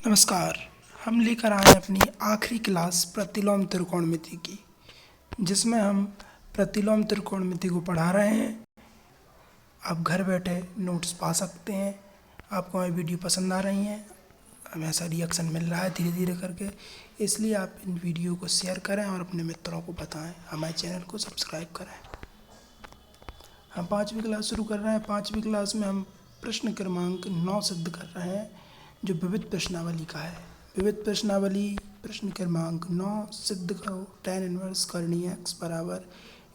नमस्कार। हम लेकर आए हैं अपनी आखिरी क्लास प्रतिलोम त्रिकोणमिति की, जिसमें हम प्रतिलोम त्रिकोणमिति को पढ़ा रहे हैं। आप घर बैठे नोट्स पा सकते हैं। आपको हमारी वीडियो पसंद आ रही हैं, हमें ऐसा रिएक्शन मिल रहा है धीरे धीरे करके, इसलिए आप इन वीडियो को शेयर करें और अपने मित्रों को बताएं। हमारे चैनल को सब्सक्राइब करें। हम 5वीं क्लास शुरू कर रहे हैं। 5वीं क्लास में हम प्रश्न क्रमांक 9 सिद्ध कर रहे हैं, जो विविध प्रश्नावली का है। विविध प्रश्नावली प्रश्न क्रमांक 9 सिद्ध करो। tan इनवर्स करणीय x बराबर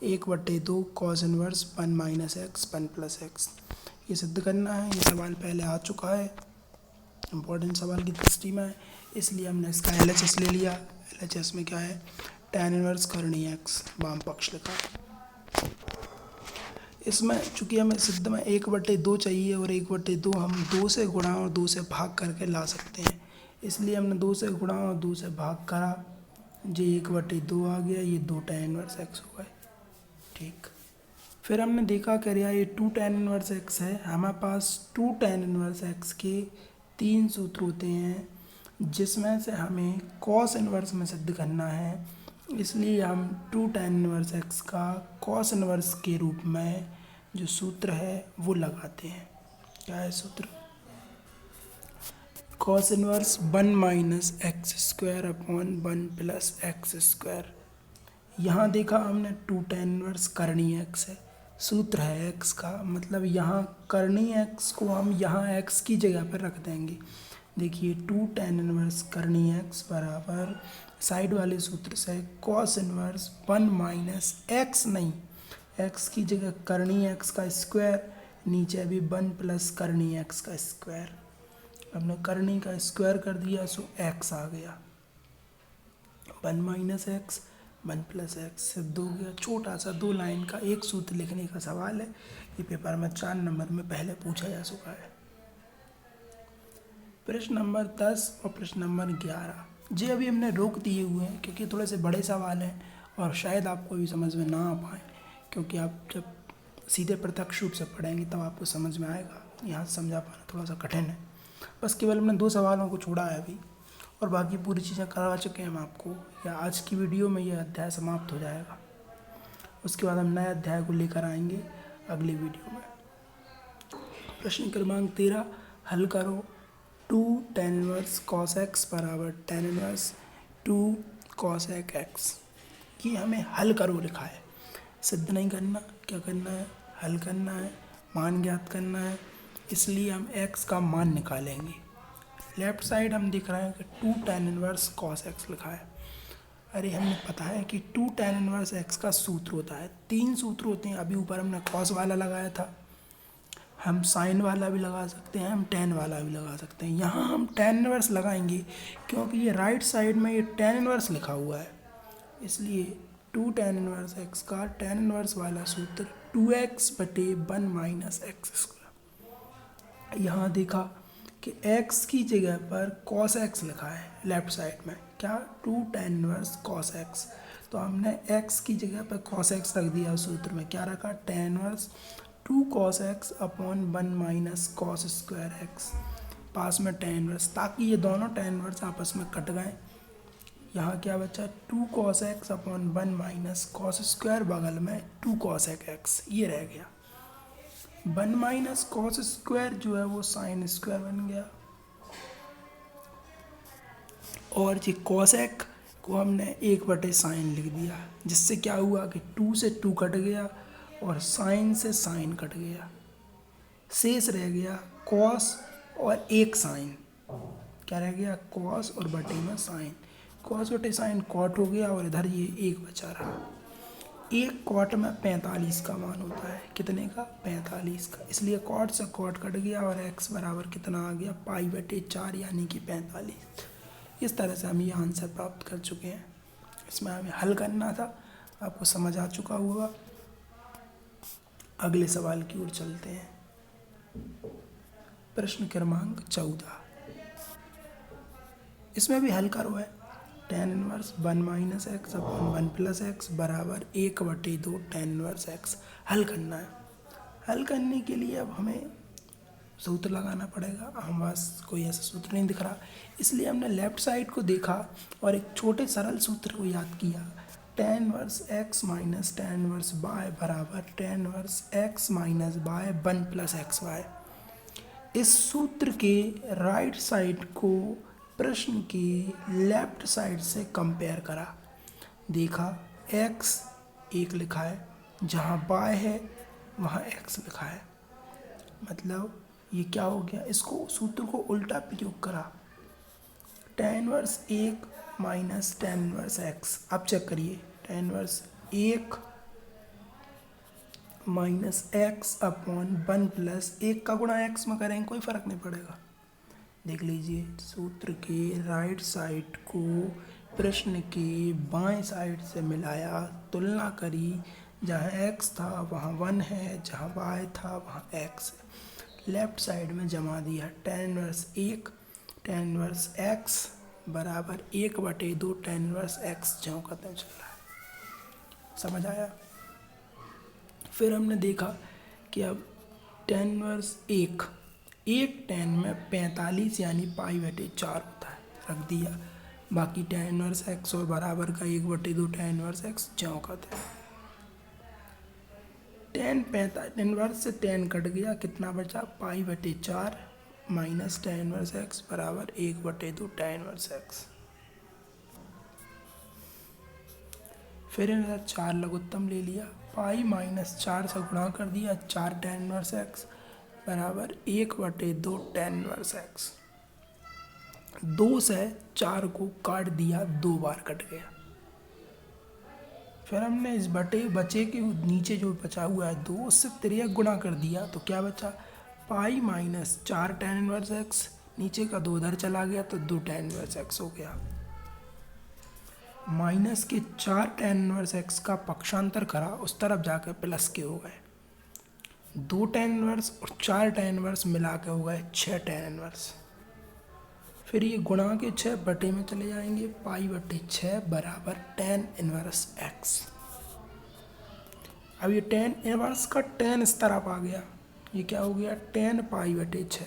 1/2 cos inverse 1 minus x 1 plus x, ये सिद्ध करना है। ये सवाल पहले आ चुका है, इम्पोर्टेंट सवाल की दृष्टि में, इसलिए हमने इसका LHS ले लिया। LHS में क्या है? tan इनवर्स करणीय x, वाम पक्ष लिखा। इसमें चूँकि हमें सिद्ध में 1/2 चाहिए और 1/2 हम 2 से गुणा और 2 से भाग करके ला सकते हैं, इसलिए हमने 2 से गुणा और 2 से भाग करा। ये 1/2 आ गया, ये 2 tan इनवर्स x हो गए। ठीक, फिर हमने देखा क्या ये 2 tan इनवर्स x है। हमारे पास 2 tan इनवर्स x के 3 सूत्र होते हैं, जिसमें से हमें cos इनवर्स में सिद्ध करना है, इसलिए हम 2 tan इनवर्स x का cos इनवर्स के रूप में जो सूत्र है वो लगाते हैं। क्या है सूत्र? cos inverse 1 minus x square upon 1 plus x square. यहाँ देखा हमने 2 tan इनवर्स करणीय x है, सूत्र है x का, मतलब यहाँ करणीय x को हम यहाँ x की जगह पर रख देंगे। देखिए 2 tan इनवर्स करणीय x बराबर साइड वाले सूत्र से cos इनवर्स 1 माइनस एक्स, नहीं x की जगह करणीय x का स्क्वायर, नीचे भी 1 प्लस करणीय x का स्क्वायर। हमने करणीय का स्क्वायर कर दिया, सो x आ गया। 1 माइनस एक्स 1 प्लस एक्स सिद्ध हो गया। छोटा सा 2 लाइन का एक सूत्र लिखने का सवाल है, ये पेपर में 4 नंबर में पहले पूछा जा चुका है। प्रश्न नंबर 10 और प्रश्न नंबर 11 जी अभी हमने रोक दिए हुए हैं, क्योंकि थोड़े से बड़े सवाल हैं और शायद आपको भी समझ में ना आ पाए, क्योंकि आप जब सीधे प्रत्यक्ष रूप से पढ़ेंगे तब आपको समझ में आएगा। यहाँ से समझा पाना थोड़ा सा कठिन है। बस केवल हमने 2 सवालों को छोड़ा है अभी, और बाकी पूरी चीज़ें करवा चुके हैं हम आपको, या आज की वीडियो में यह अध्याय समाप्त हो जाएगा। उसके बाद हम नए अध्याय को लेकर आएंगे अगली वीडियो में। प्रश्न क्रमांक 13 हल करो। 2 tan इनवर्स cos x बराबर tan इनवर्स 2 cosec x, ये हमें हल करो लिखा है, सिद्ध नहीं करना। क्या करना है? हल करना है, मान ज्ञात करना है, इसलिए हम x का मान निकालेंगे। लेफ्ट साइड हम दिख रहे हैं कि 2 tan इनवर्स cos x लिखा है। अरे हमें पता है कि 2 tan इनवर्स x का सूत्र होता है, 3 सूत्र होते हैं। अभी ऊपर हमने cos वाला लगाया था, हम साइन वाला भी लगा सकते हैं, हम tan वाला भी लगा सकते हैं। यहाँ हम tan इनवर्स लगाएंगे, क्योंकि ये राइट साइड में ये tan इनवर्स लिखा हुआ है, इसलिए 2 tan इनवर्स x का tan इनवर्स वाला सूत्र 2x/1 माइनस एक्स स्क्वायर। यहाँ देखा कि x की जगह पर cos x लिखा है लेफ्ट साइड में, क्या 2 tan इनवर्स cos x, तो हमने x की जगह पर cos x रख दिया। सूत्र में क्या रखा? tan inverse 2 cos x upon 1 minus cos square x, पास में tan इनवर्स, ताकि ये दोनों tan इनवर्स आपस में कट गए। यहाँ क्या बचा? 2 cos x upon 1 minus cos square, बगल में 2 cosec x, ये रह गया। 1 माइनस cos स्क्वायर जो है वो साइन स्क्वायर बन गया, और ये cosec को हमने 1/sin लिख दिया, जिससे क्या हुआ कि 2 से 2 कट गया और साइन से साइन कट गया, शेष रह गया cos और एक साइन। क्या रह गया? cos और बटे में साइन, cos बटे साइन cot हो गया, और इधर ये 1 बचा रहा। एक cot में 45 का मान होता है, कितने का? 45 का, इसलिए cot से cot कट गया और x बराबर कितना आ गया? π/4, यानी कि 45। इस तरह से हम ये आंसर प्राप्त कर चुके हैं। इसमें हमें हल करना था, आपको समझ आ चुका होगा। अगले सवाल की ओर चलते हैं। प्रश्न क्रमांक 14, इसमें भी हल करो है। tan inverse 1 minus x upon 1 plus x बराबर 1/2 tan इनवर्स x, हल करना है। हल करने के लिए अब हमें सूत्र लगाना पड़ेगा। हम पास कोई ऐसा सूत्र नहीं दिख रहा, इसलिए हमने लेफ्ट साइड को देखा और एक छोटे सरल सूत्र को याद किया। tan inverse x minus tan inverse y बराबर tan inverse x minus y 1 plus x y. इस सूत्र के राइट साइड को प्रश्न के लेफ्ट साइड से कंपेयर करा, देखा x एक लिखा है, जहाँ y है वहाँ x लिखा है, मतलब ये क्या हो गया, इसको सूत्र को उल्टा प्रयोग करा। tan inverse 1 minus tan inverse x। अब चेक करिए, tan inverse 1 minus x upon 1 plus 1 का गुणा x में करेंगे कोई फ़र्क नहीं पड़ेगा। देख लीजिए, सूत्र के राइट साइड को प्रश्न के बाएं साइड से मिलाया, तुलना करी, जहाँ x था वहाँ 1 है, जहाँ y था वहाँ x है, लेफ्ट साइड में जमा दिया। tan inverse 1 tan inverse x बराबर 1/2 tan इनवर्स x ज्यों का त्यों चल रहा है। समझ आया? फिर हमने देखा कि अब tan इनवर्स 1 tan में 45 यानी π/4 होता है, रख दिया। बाकी tan इनवर्स x और बराबर का 1/2 tan इनवर्स x ज्यों का त्यों। tan 45 इनवर्स से tan कट गया, कितना बचा π/4 माइनस tan इनवर्स x बराबर 1/2 tan इनवर्स x। फिर इनका 4 लघुत्तम ले लिया, पाई माइनस 4 से गुणा कर दिया, 4 tan इनवर्स x बराबर 1/2 tan इनवर्स x। 2 से 4 को काट दिया, 2 बार कट गया। फिर हमने इस बचे के नीचे जो बचा हुआ है 2, उससे 3 गुणा कर दिया, तो क्या बचा, pi minus 4 tan inverse x, नीचे का 2 उधर चला गया तो 2 tan इनवर्स x हो गया। माइनस के 4 tan इनवर्स x का पक्षांतर करा, उस तरफ जाकर प्लस के हो गए। 2 tan इनवर्स और 4 tan इनवर्स मिला के हो गए 6 tan इनवर्स। फिर ये गुणा के 6 बटे में चले जाएंगे, π/6 बराबर tan इनवर्स x। अब ये tan इनवर्स का tan इस तरफ आ गया, ये क्या हो गया, tan π/6।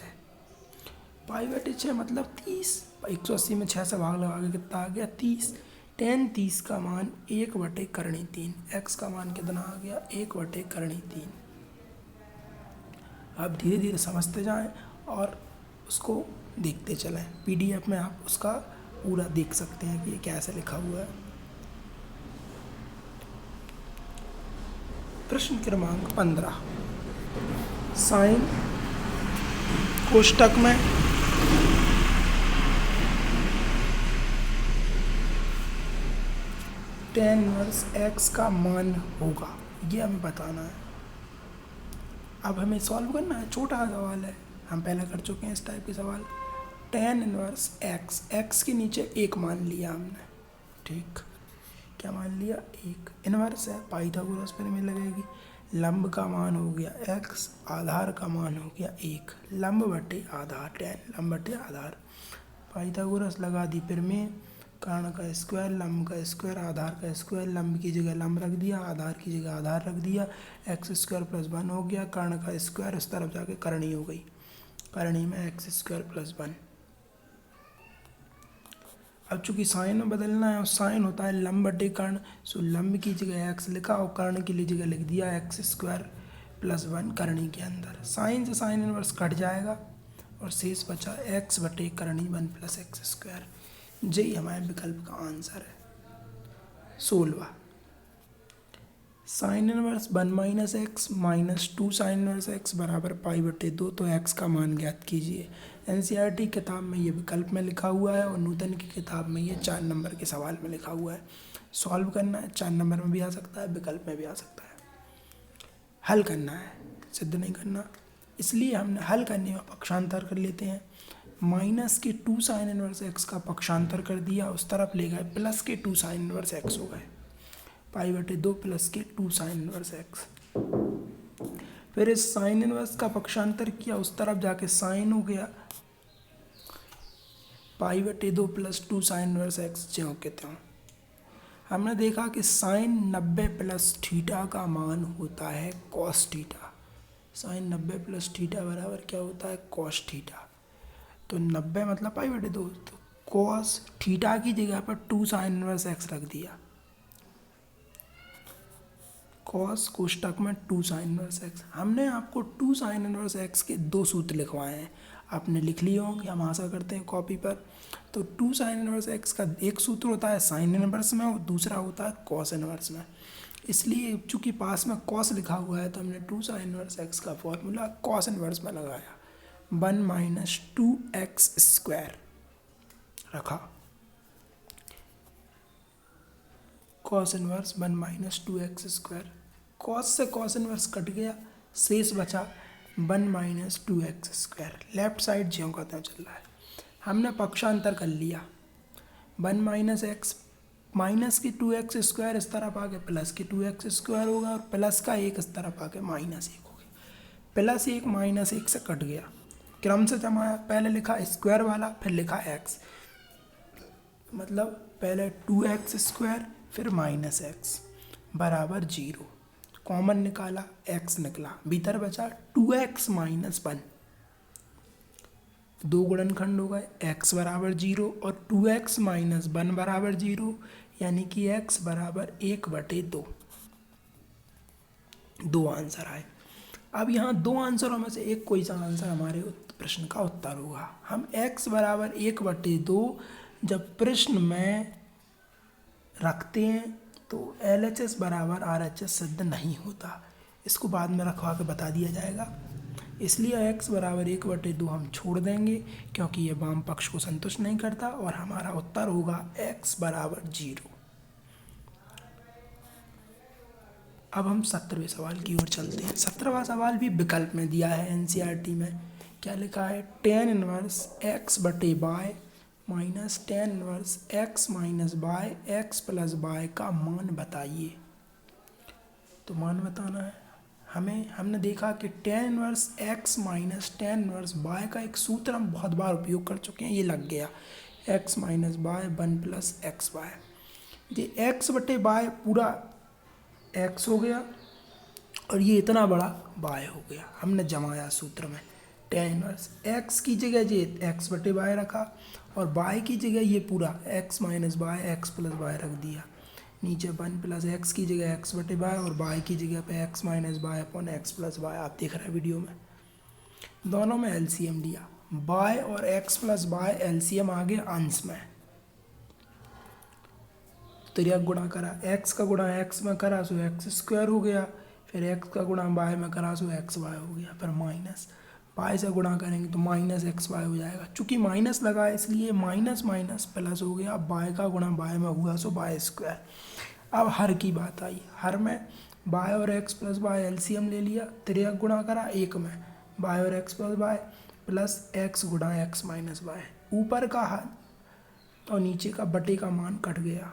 π/6 मतलब 30, 180 में 6 से भाग लगा के कितना आ गया, 30। tan 30 का मान 1/3, x का मान कितना आ गया, 1/3। आप धीरे धीरे समझते जाएं और उसको देखते चलें। PDF में आप उसका पूरा देख सकते हैं कि ये कैसे लिखा हुआ है। प्रश्न क्रमांक 15, साइन कोष्टक में tan इनवर्स x का मान होगा, ये हमें बताना है। अब हमें सॉल्व करना है, छोटा सवाल है, हम पहले कर चुके हैं इस टाइप के सवाल। tan इनवर्स x के नीचे 1 मान लिया हमने, ठीक, क्या मान लिया, 1। इनवर्स है, पाइथागोरस प्रमेय लगेगी। लंब का मान हो गया x, आधार का मान हो गया 1, लंब बटे आधार, tan लंब बटे आधार, पाइथागोरस लगा दी प्रमेय। कर्ण का स्क्वायर, लंब का स्क्वायर, आधार का स्क्वायर, लंब की जगह लंब रख दिया, आधार की जगह आधार रख दिया, x² + 1 हो गया। कर्ण का स्क्वायर उस तरफ जाके करणी हो गई, करणी में x² + 1। अब चूंकि साइन में बदलना है और साइन होता है लंब बटे कर्ण, सो लंब की जगह x लिखा और कर्ण की लिए जगह लिख दिया x² + 1 करणी के अंदर। साइन से साइन इनवर्स कट जाएगा और शेष बचा x बटे करणी 1 + x²। यही हमारे विकल्प का आंसर है। 16, sine inverse 1 - x minus 2 sine inverse x बराबर π/2, तो x का मान ज्ञात कीजिए। NCERT किताब में ये विकल्प में लिखा हुआ है और नूतन की किताब में ये 4 नंबर के सवाल में लिखा हुआ है। सॉल्व करना है, 4 नंबर में भी आ सकता है, विकल्प में भी आ सकता है। हल करना है, सिद्ध नहीं करना, इसलिए हमने हल करने में पक्षांतर कर लेते हैं। माइनस के 2 साइन इनवर्स x का पक्षांतर कर दिया, उस तरफ ले गए, प्लस के 2 साइन इनवर्स x हो गए, π/2 प्लस के 2 साइन इनवर्स x। फिर इस साइन इनवर्स का पक्षांतर किया, उस तरफ जाके साइन हो गया, π/2 + 2 साइन इनवर्स x ज्यों के त्यों। हमने देखा कि साइन 90 + थीटा का मान होता है cos theta, sine 90 plus theta बराबर क्या होता है, कॉस थीटा। तो 90 मतलब पाई/2, तो कॉस थीटा की जगह पर 2 साइन इनवर्स एक्स रख दिया, कॉस कोष्टक में 2 साइन इनवर्स एक्स। हमने आपको 2 साइन इनवर्स एक्स के 2 सूत्र लिखवाए हैं, आपने लिख लिए होंगे, हम आशा करते हैं कॉपी पर। तो 2 साइन इनवर्स एक्स का एक सूत्र होता है साइन इनवर्स में और दूसरा होता है कॉस इनवर्स में। इसलिए चूंकि पास में कॉस लिखा हुआ है तो हमने 2 साइन इनवर्स एक्स का फॉर्मूला कॉस इनवर्स में लगाया, 1 माइनस 2x² रखा, cos inverse 1 minus 2x²। Cos से कॉस इनवर्स कट गया, शेष बचा 1 माइनस 2x²। लेफ्ट साइड ज्यों का त्यों चल रहा है। हमने पक्षांतर कर लिया, 1 माइनस एक्स माइनस की 2x² इस तरफ आके प्लस की 2x² होगा और प्लस का 1 इस तरफ आके -1 हो गया। +1 -1 से कट गया, क्रम से जमाया, पहले लिखा स्क्वायर वाला फिर लिखा x, मतलब पहले 2x² फिर -x बराबर 0। कॉमन निकाला, x निकला, भीतर बचा 2x - 1। 2 गुणनखंड हो गए, x बराबर 0 और 2x - 1 बराबर 0, यानी कि x बराबर 1/2। 2 आंसर आए। अब यहाँ 2 आंसरों में से एक कोई सा आंसर हमारे प्रश्न का उत्तर होगा। हम x बराबर 1/2 जब प्रश्न में रखते हैं तो LHS बराबर RHS सिद्ध नहीं होता, इसको बाद में रखवा के बता दिया जाएगा। इसलिए x बराबर 1/2 हम छोड़ देंगे क्योंकि ये वाम पक्ष को संतुष्ट नहीं करता और हमारा उत्तर होगा x बराबर 0। अब हम 17वें सवाल की ओर चलते हैं। 17वां सवाल भी विकल्प में दिया है NCERT में। क्या लिखा है, tan inverse x/y minus tan inverse x minus y x plus y का मान बताइए। तो मान बताना है हमें। हमने देखा कि tan inverse x minus tan inverse y का एक सूत्र हम बहुत बार उपयोग कर चुके हैं, ये लग गया, x minus y 1 plus xy। ये x/y पूरा x हो गया और ये इतना बड़ा y हो गया, हमने जमाया सूत्र में। tan इनवर्स x की जगह ये x/y रखा और y की जगह ये पूरा x minus y x plus y रख दिया। नीचे 1 प्लस x की जगह x/y और y की जगह पे x minus y upon x plus y। आप देख रहे हैं वीडियो में, दोनों में LCM लिया, y और x प्लस y LCM आ गया अंश में, तिर्यक गुणा करा, x का गुणा x में करा सो x² हो गया, फिर x का गुणा y में करा सो xy हो गया, फिर माइनस y से गुणा करेंगे तो -xy हो जाएगा। चूंकि माइनस लगा है इसलिए माइनस माइनस प्लस हो गया, y का गुणा y में हुआ सो y²। अब हर की बात आई, हर में y और x प्लस y LCM ले लिया, तिर्यक गुणा करा, एक में y और x plus y plus x गुणा x माइनस y, ऊपर का हाथ और नीचे का बटे का मान कट गया,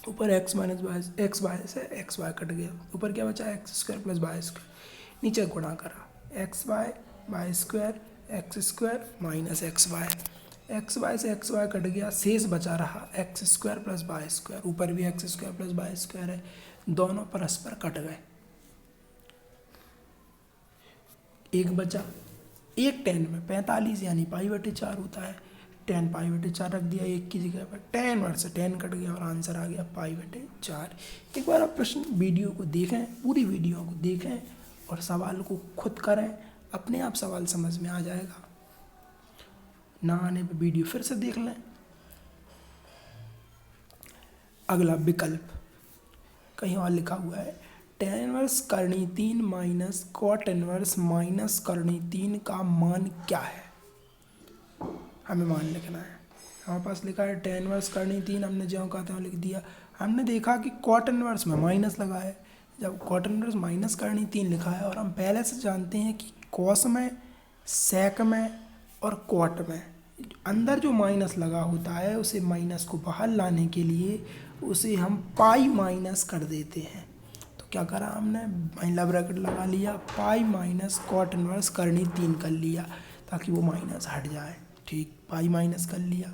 ऊपर x minus y x y से x y कट गया, ऊपर क्या बचा x² प्लस y², नीचे गुणा करा xy y² x² minus xy, xy से xy कट गया, शेष बचा रहा x² प्लस y², ऊपर भी x² प्लस y² है, दोनों परस्पर कट गए, एक बचा, एक tan में 45 यानी π/4 होता है, tan π/4 रख दिया एक की जगह पर, tan इनवर्स से tan कट गया और आंसर आ गया π/4। एक बार आप प्रश्न वीडियो को देखें, पूरी वीडियो को देखें और सवाल को खुद करें, अपने आप सवाल समझ में आ जाएगा, ना आने पर वीडियो फिर से देख लें। अगला विकल्प कहीं और लिखा हुआ है, tan इनवर्स करनी 3 माइनस cot इनवर्स माइनस करनी 3 का मान क्या है। हमें मान लिखना है, हमारे पास लिखा है tan इनवर्स करनी 3, हमने ज्यों का त्यों लिख दिया। हमने देखा कि cot इनवर्स में माइनस लगा है, जब cot इनवर्स माइनस करनी 3 लिखा है और हम पहले से जानते हैं कि cos में, sec में और cot में अंदर जो माइनस लगा होता है उसे माइनस को बाहर लाने के लिए उसे हम पाई माइनस कर देते हैं। तो क्या करा हमने, महिला ब्रैकेट लगा लिया, पाई माइनस cot इनवर्स करनी 3 कर लिया ताकि वो माइनस हट जाए, ठीक, पाई माइनस कर लिया।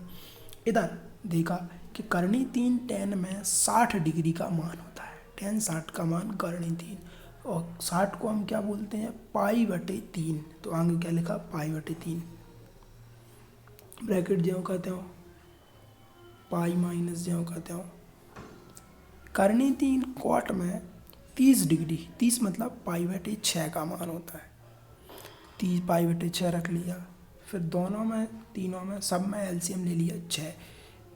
इधर देखा कि करनी 3 tan में 60 डिग्री का मान होता है, tan 60 का मान करनी 3, और 60 को हम क्या बोलते हैं, पाई/3। तो आगे क्या लिखा, पाई/3। ब्रैकेट ज्यों कहते हो, पाई माइनस ज्यों कहते हो। करनी 3 क्वाट में 30 डिग्री, 30 मतलब पाई/6 का मान होता है। 30 पाई/6 रख लिया। फिर दोनों में, तीनों में, सब में एलसीएम ले लिया 6।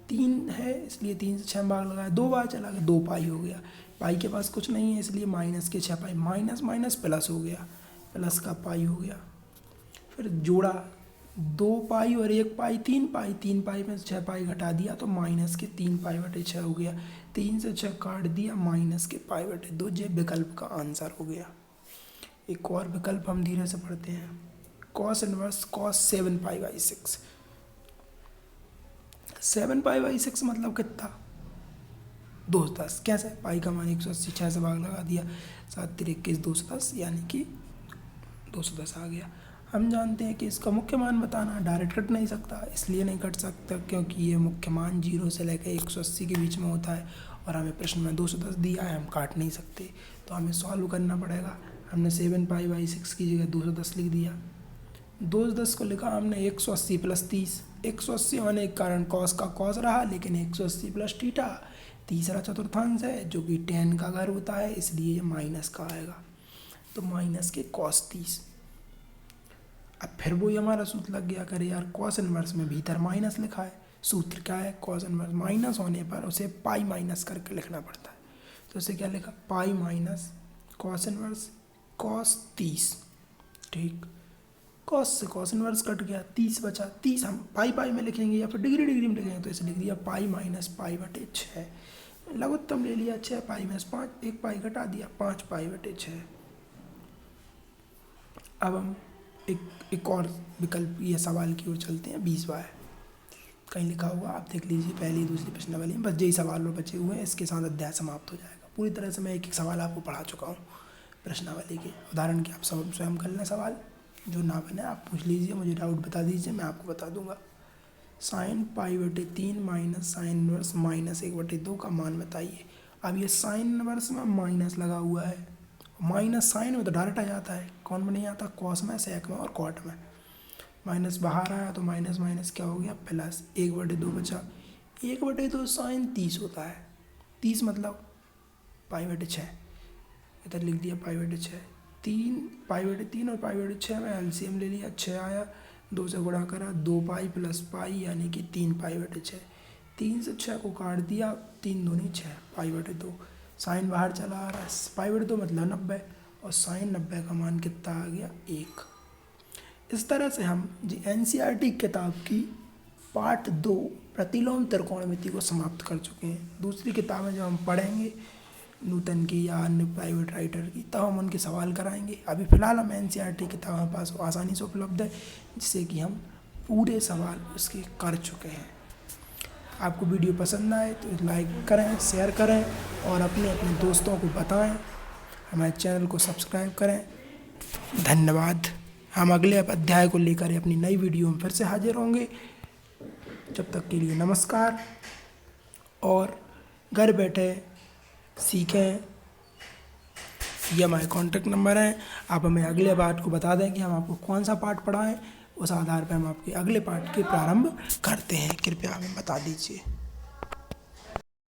3 है इसलिए 3 से 6 भाग लगाया, 2 बार चला गया, 2 पाई हो गया। पाई के पास कुछ नहीं है इसलिए माइनस के 6 पाई, माइनस माइनस प्लस हो गया, प्लस का पाई हो गया। फिर जोड़ा, 2 पाई और 1 पाई, 3 पाई, 3 पाई में से 6 पाई घटा दिया तो माइनस के 3 पाई/6 हो गया। 3 से 6 काट दिया, माइनस के पाई/2। ये विकल्प का आंसर हो गया। एक और विकल्प हम धीरे से पढ़ते हैं, कॉस इनवर्स कॉस 7 पाई/6। 7 पाई/6 मतलब कितना, 210। कैसे, पाई का मान 180, 6 से भाग लगा दिया, 7 3 21 210, यानी कि 210 आ गया। हम जानते हैं कि इसका मुख्य मान बताना, डायरेक्ट कट नहीं सकता, इसलिए नहीं कट सकता क्योंकि ये मुख्य मान 0 से लेकर 180 के बीच में होता है और हमें प्रश्न में 210 दिया है, हम काट नहीं सकते, तो हमें सॉल्व करना पड़ेगा। हमने 7 पाई/6 की जगह 210 लिख दिया। 210 को लिखा हमने 180 + 30। 180 होने के कारण कॉस का कॉस रहा, लेकिन 180 + थीटा तीसरा चतुर्थांश है जो कि 10 का घर होता है, इसलिए ये माइनस का आएगा। तो माइनस के कॉस 30। अब फिर वही हमारा सूत्र लग गया, करे यार कॉस इनवर्स में भीतर माइनस लिखा है, सूत्र क्या है, कॉस इनवर्स माइनस होने पर उसे पाई माइनस करके लिखना पड़ता है। तो उसे क्या लिखा, pi minus cos inverse cos 30। ठीक, कॉस से कॉस इनवर्स कट गया, 30 बचा। 30 हम पाई में लिखेंगे या फिर डिग्री में लिखेंगे, तो इसे लिख दिया पाई माइनस पाई/6। लघुत्तम ले लिया 6 पाई में 5, 1 पाई घटा दिया, 5 पाई/6। अब हम एक और विकल्प ये सवाल की ओर चलते हैं। 20वां है, कहीं लिखा हुआ आप देख लीजिए, पहली दूसरी प्रश्नावली में बस यही सवाल और बचे हुए हैं, इसके साथ अध्याय समाप्त हो जाएगा। पूरी तरह से मैं एक एक सवाल आपको पढ़ा चुका हूँ प्रश्नावली के, उदाहरण के आप सब स्वयं कर लें सवाल, जो ना बने आप पूछ लीजिए, मुझे डाउट बता दीजिए, मैं आपको बता दूंगा। साइन पाई/3 माइनस साइन इनवर्स -1/2 का मान बताइए। अब ये साइन इनवर्स में माइनस लगा हुआ है, माइनस साइन में तो डायरेक्ट आ जाता है, कौन में नहीं आता, कॉस में, सेक में और कॉट में। माइनस बाहर आया तो माइनस माइनस क्या हो गया, प्लस, 1/2 बचा। 1/2 साइन 30 होता है, 30 मतलब पाई/6, इधर लिख दिया पाई/6। 3 पाई/3 और पाई/6 में एलसीएम ले लिया, 6 आया, 2 से गुणा करा, 2 पाई प्लस पाई यानी कि 3 पाई/6। 3 से 6 को काट दिया, 3 दूनी 6 पाई/2। साइन बाहर चला आ रहा है, पाई/2 मतलब 90, और साइन 90 का मान कितना आ गया, 1। इस तरह से हम जी एनसीईआरटी किताब की पार्ट 2 प्रतिलोम त्रिकोणमिति को समाप्त कर चुके हैं। दूसरी किताबें जब हम पढ़ेंगे नूतन की या अन्य प्राइवेट राइटर की, तब हम उनके सवाल कराएंगे। अभी फ़िलहाल हम एनसीईआरटी किताब हमारे पास आसानी से उपलब्ध है, जिससे कि हम पूरे सवाल उसके कर चुके हैं। आपको वीडियो पसंद आए तो लाइक करें, शेयर करें और अपने अपने दोस्तों को बताएं। हमारे चैनल को सब्सक्राइब करें। धन्यवाद। हम अगले अध्याय को लेकर अपनी नई वीडियो में फिर से हाजिर होंगे। जब तक के लिए नमस्कार, और घर बैठे सीखें, ये हमारे कॉन्टैक्ट नंबर हैं। आप हमें अगले पार्ट को बता दें कि हम आपको कौन सा पार्ट पढ़ाएं, उस आधार पर हम आपके अगले पार्ट के प्रारंभ करते हैं। कृपया हमें बता दीजिए।